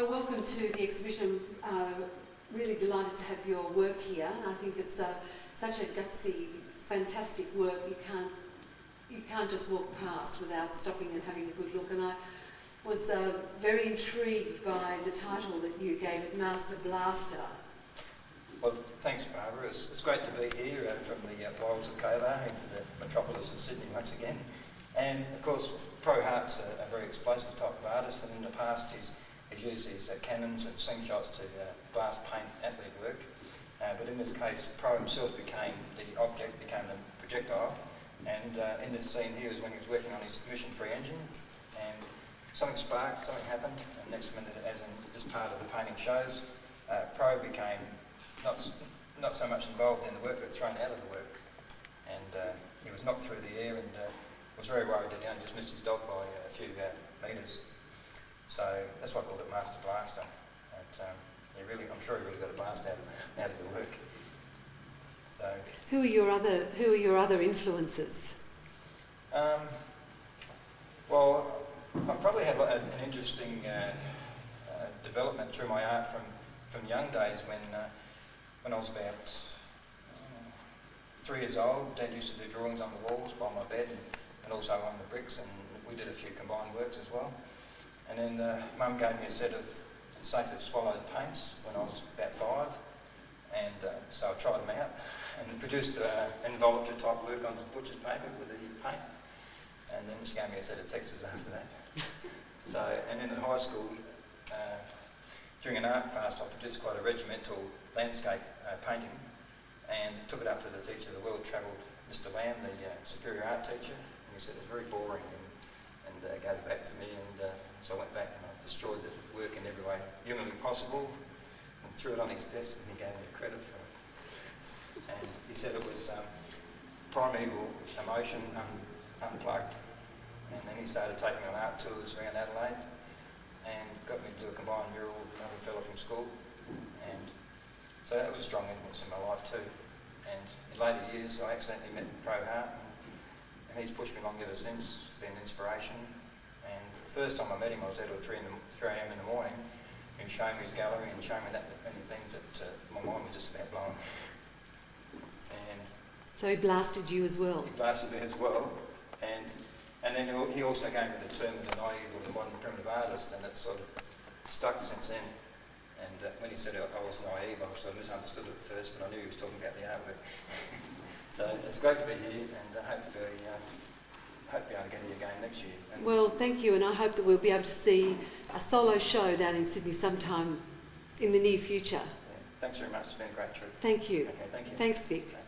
Welcome to the exhibition. Really delighted to have your work here. I think it's such a gutsy, fantastic work. You can't just walk past without stopping and having a good look. And I was very intrigued by the title that you gave it, Master Blaster. Well, thanks, Barbara. It's great to be here from the wilds of Cobar into the metropolis of Sydney once again. And of course, Pro Hart's a very explosive type of artist, and in the past he's used his cannons and slingshots to blast paint at their work. But in this case, Pro himself became the object, became the projectile. And in this scene here is when he was working on his emission-free engine, and something sparked, something happened, and next minute, as in this part of the painting shows, Pro became not so much involved in the work, but thrown out of the work. And he was knocked through the air and was very worried that he only just missed his dog by a few metres. So that's why I called it Master Blaster. And, I'm sure he really got a blast out of the work. So who are your other influences? Well, I probably had an interesting development through my art from young days when I was about 3 years old. Dad used to do drawings on the walls by my bed and also on the bricks, and we did a few combined works as well. And then Mum gave me a set of safe swallowed paints when I was about 5, and so I tried them out and produced an involuntary type work on the butcher's paper with the paint, and then she gave me a set of textures after that. And then at high school, during an art class, I produced quite a regimental landscape painting and took it up to the teacher of the world-travelled Mr. Lamb, the superior art teacher, and he said it was very boring and gave it back to me, and so I went back and I destroyed the work in every way humanly possible and threw it on his desk, and he gave me credit for it. And he said it was primeval emotion unplugged. And then he started taking me on art tours around Adelaide and got me to do a combined mural with another fellow from school. And so that was a strong influence in my life too. And in later years I accidentally met Pro Hart, and he's pushed me along ever since, been an inspiration. And the first time I met him, I was there till 3 a.m. in the morning. He was showing me his gallery and showing me that many things that my mind was just about blown. And so he blasted you as well? He blasted me as well. And then he also gave me the term of the naive or the modern primitive artist, and it's sort of stuck since then. And when he said I was naive, I sort of misunderstood it at first, but I knew he was talking about the artwork. So it's great to be here, and hope to be able to get here again next year. Well, thank you, and I hope that we'll be able to see a solo show down in Sydney sometime in the near future. Yeah, thanks very much. It's been a great trip. Thank you. Okay, thank you. Thanks, Vic.